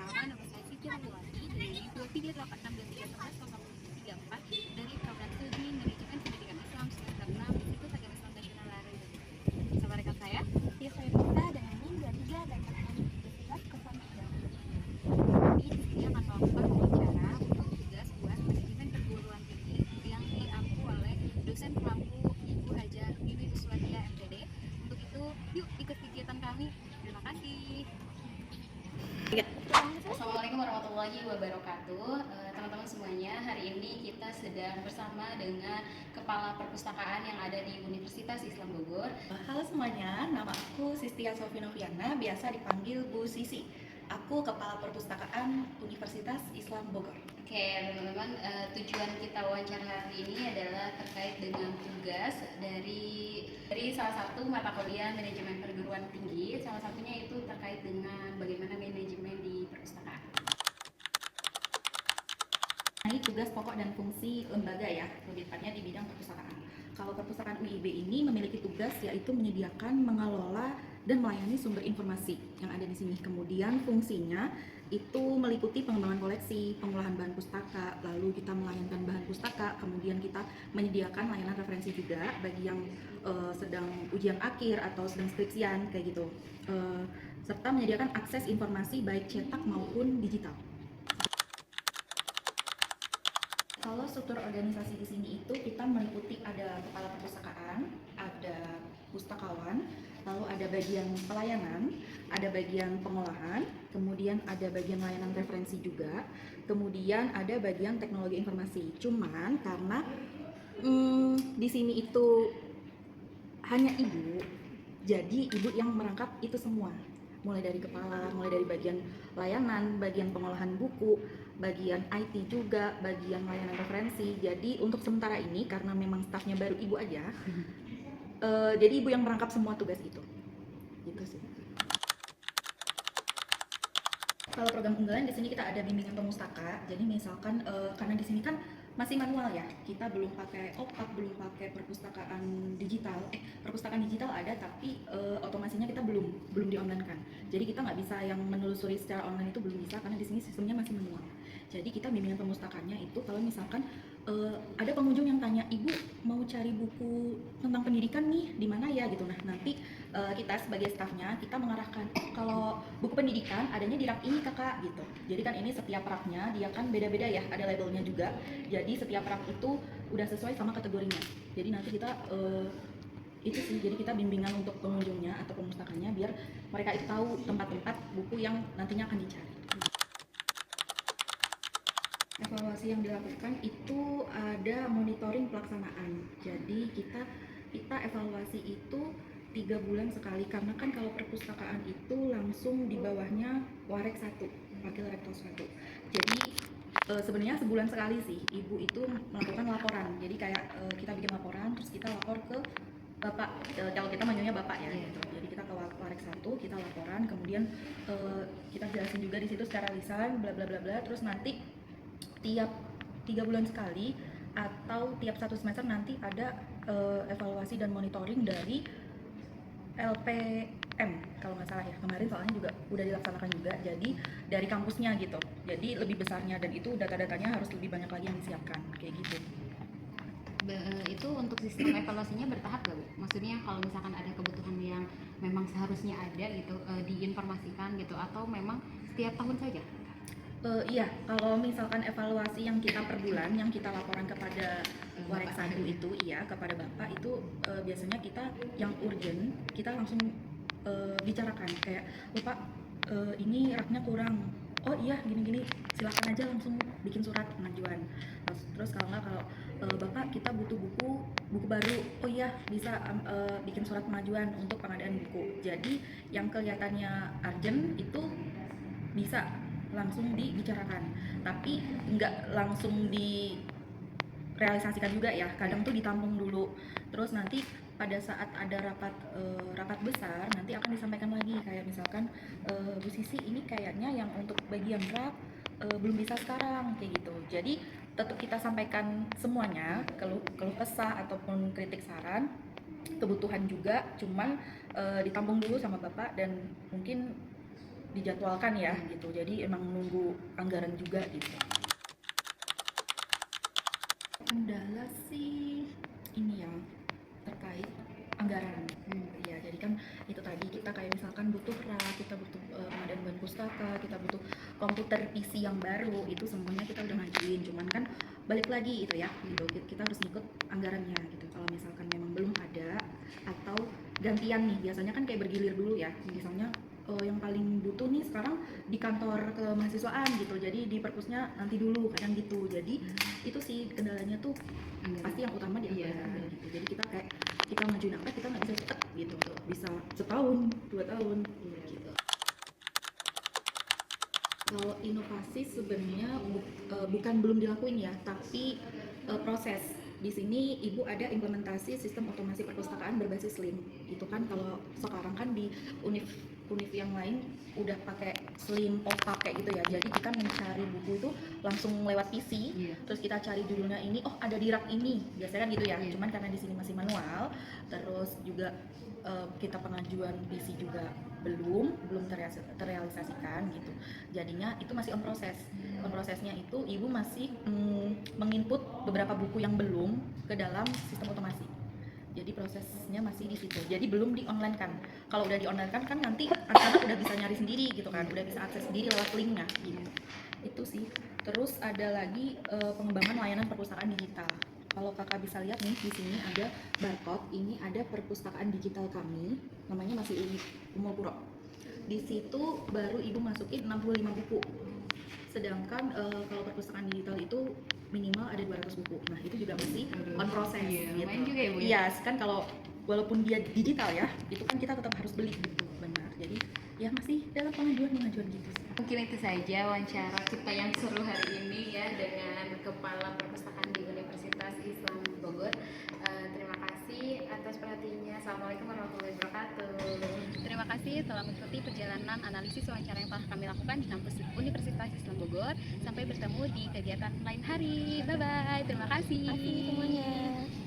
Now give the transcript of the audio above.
pertama, nama saya Siti Rahmawati dari 2386231134 dari program studi Manajemen Pendidikan Islam semester 6 Institut Agama Islam Nasional Larang. Sama rekan saya, Ya, saya Rita dengan NIM 23 dan angkatan 1703. kami di sini akan melakukan wawancara untuk tugas UAS Manajemen Perguruan Tinggi yang diampu oleh dosen pemangku Ibu Hajar Bibi Uswadia MPD. Untuk itu, yuk ikut kegiatan kami. Terima kasih. Assalamualaikum warahmatullahi wabarakatuh. Teman-teman semuanya, hari ini kita sedang bersama dengan Kepala Perpustakaan yang ada di Universitas Islam Bogor. Halo semuanya, nama aku Sistia Sofinoviana, biasa dipanggil Bu Sisi. Aku Kepala Perpustakaan Universitas Islam Bogor. Oke, teman-teman, tujuan kita wawancara hari ini adalah terkait dengan tugas dari salah satu mata kuliah manajemen perguruan tinggi. Salah satunya itu terkait dengan bagaimana manajemen di perpustakaan. Ini tugas pokok dan fungsi lembaga ya, lebih tepatnya di bidang perpustakaan. Kalau perpustakaan UIB ini memiliki tugas yaitu menyediakan, mengelola, dan melayani sumber informasi yang ada di sini. Kemudian fungsinya itu meliputi pengembangan koleksi, pengolahan bahan pustaka, lalu kita melayangkan bahan pustaka, kemudian kita menyediakan layanan referensi juga bagi yang sedang ujian akhir atau sedang skripsian kayak gitu, serta menyediakan akses informasi baik cetak maupun digital. Kalau struktur organisasi di sini itu kita meliputi ada kepala perpustakaan, ada pustakawan, lalu ada bagian pelayanan, ada bagian pengolahan, kemudian ada bagian layanan referensi juga, kemudian ada bagian teknologi informasi. Cuman karena di sini itu hanya ibu, jadi ibu yang merangkap itu semua. Mulai dari kepala, mulai dari bagian layanan, bagian pengolahan buku, bagian IT juga, bagian layanan referensi. Jadi untuk sementara ini karena memang stafnya baru ibu aja, jadi ibu yang merangkap semua tugas itu. Gitu sih. Kalau program unggulan di sini kita ada bimbingan pemustaka. Jadi misalkan karena di sini kan masih manual ya, kita belum pakai OPAP, belum pakai perpustakaan digital. Perpustakaan digital ada, tapi otomasinya kita belum di online kan. Jadi kita nggak bisa yang menelusuri secara online itu belum bisa karena di sini sistemnya masih manual. Jadi kita bimbingan pemustakaannya itu kalau misalkan ada pengunjung yang tanya, ibu mau cari buku tentang pendidikan nih di mana ya gitu. Nah nanti kita sebagai stafnya kita mengarahkan, kalau buku pendidikan adanya di rak ini kakak gitu. Jadi kan ini setiap raknya dia kan beda-beda ya, ada labelnya juga. Jadi setiap rak itu udah sesuai sama kategorinya. Jadi nanti kita itu sih, jadi kita bimbingan untuk pengunjungnya atau pemustakanya biar mereka itu tahu tempat-tempat buku yang nantinya akan dicari. Evaluasi yang dilakukan itu ada monitoring pelaksanaan. Jadi kita evaluasi itu 3 bulan sekali, karena kan kalau perpustakaan itu langsung di bawahnya Warek 1, Wakil Rektor 1. Jadi sebenarnya sebulan sekali sih ibu itu melakukan laporan. Jadi kayak kita bikin laporan terus kita lapor ke bapak, kalau kita manggilnya bapak ya gitu. Jadi kita ke Warek 1, kita laporan, kemudian kita jelasin juga di situ secara lisan bla bla bla bla. Terus nanti tiap 3 bulan sekali atau tiap 1 semester nanti ada evaluasi dan monitoring dari LPM kalau nggak salah ya, kemarin soalnya juga udah dilaksanakan juga, jadi dari kampusnya gitu, jadi lebih besarnya dan itu data-datanya harus lebih banyak lagi yang disiapkan kayak gitu. Itu untuk sistem evaluasinya bertahap gak, Bu? Maksudnya kalau misalkan ada kebutuhan yang memang seharusnya ada gitu, diinformasikan gitu, atau memang setiap tahun saja? Iya, kalau misalkan evaluasi yang kita per bulan, yang kita laporan kepada Warek 1 itu, iya kepada Bapak itu biasanya kita yang urgent, kita langsung bicarakan kayak, Bapak ini raknya kurang, oh iya gini-gini, silakan aja langsung bikin surat pengajuan. Terus kalau nggak, kalau Bapak kita butuh buku baru, oh iya bisa bikin surat pengajuan untuk pengadaan buku. Jadi yang kelihatannya urgent itu bisa langsung dibicarakan, tapi nggak langsung direalisasikan juga ya, kadang tuh ditampung dulu, terus nanti pada saat ada rapat besar nanti akan disampaikan lagi, kayak misalkan Bu Sisi ini kayaknya yang untuk bagian rak belum bisa sekarang kayak gitu. Jadi tetap kita sampaikan semuanya, keluh kesah ataupun kritik saran, kebutuhan juga, cuman ditampung dulu sama Bapak dan mungkin dijadwalkan ya gitu. Jadi emang nunggu anggaran juga gitu. Kendala sih ini ya terkait anggaran. Ya, jadi kan itu tadi kita kayak misalkan butuh rak, kita butuh pengadaan bahan pustaka, kita butuh komputer PC yang baru, itu semuanya kita udah ngajuin. Cuman kan balik lagi itu ya, gitu. Kita harus ngikut anggarannya gitu. Kalau misalkan memang belum ada atau gantian nih, biasanya kan kayak bergilir dulu ya. Misalnya yang paling butuh nih sekarang di kantor kemahasiswaan gitu, jadi di perpusnya nanti dulu kadang gitu. Jadi itu sih kendalanya tuh pasti yang utama di anggaran gitu. Jadi kita ngajuin apa kita nggak bisa cepet gitu, bisa setahun 2 tahun gitu. Kalau inovasi sebenarnya bukan belum dilakuin ya, tapi proses. Di sini Ibu ada implementasi sistem otomasi perpustakaan berbasis SLIM. Itu kan kalau sekarang kan di univ yang lain udah pakai SLIM, OPAK kayak gitu ya. Jadi kita mencari buku itu langsung lewat PC, terus kita cari judulnya ini, oh ada di rak ini, biasanya kan gitu ya. Cuman karena di sini masih manual, terus juga kita pengajuan PC juga belum terrealisasikan gitu. Jadinya itu masih on proses. On prosesnya itu Ibu masih menginput beberapa buku yang belum ke dalam sistem otomasi. Jadi prosesnya masih di situ. Jadi belum di online kan. Kalau udah di online kan nanti anak-anak udah bisa nyari sendiri gitu kan, udah bisa akses sendiri lewat linknya gitu. Itu sih. Terus ada lagi pengembangan layanan perpustakaan digital. Kalau kakak bisa lihat nih di sini ada barcode, ini ada perpustakaan digital kami, namanya masih Umul Puro. Di situ baru Ibu masukin 65 buku. Sedangkan kalau perpustakaan digital itu minimal ada 200 buku. Nah, itu juga masih on proses gitu. Main juga ya, Bu? Iya, kan kalau walaupun dia digital ya, itu kan kita tetap harus beli gitu. Benar. Jadi ya masih dalam pengajuan gitu sih. Mungkin itu saja wawancara kita yang seru hari ini ya dengan Kepala Perpustakaan di Universitas Islam Bogor. Terima kasih atas perhatiannya. Assalamualaikum warahmatullahi wabarakatuh. Terima kasih telah mengikuti perjalanan analisis wawancara yang telah kami lakukan di kampus Universitas Islam Bogor. Sampai bertemu di kegiatan lain hari. Bye bye. Terima kasih. Terima kasih semuanya.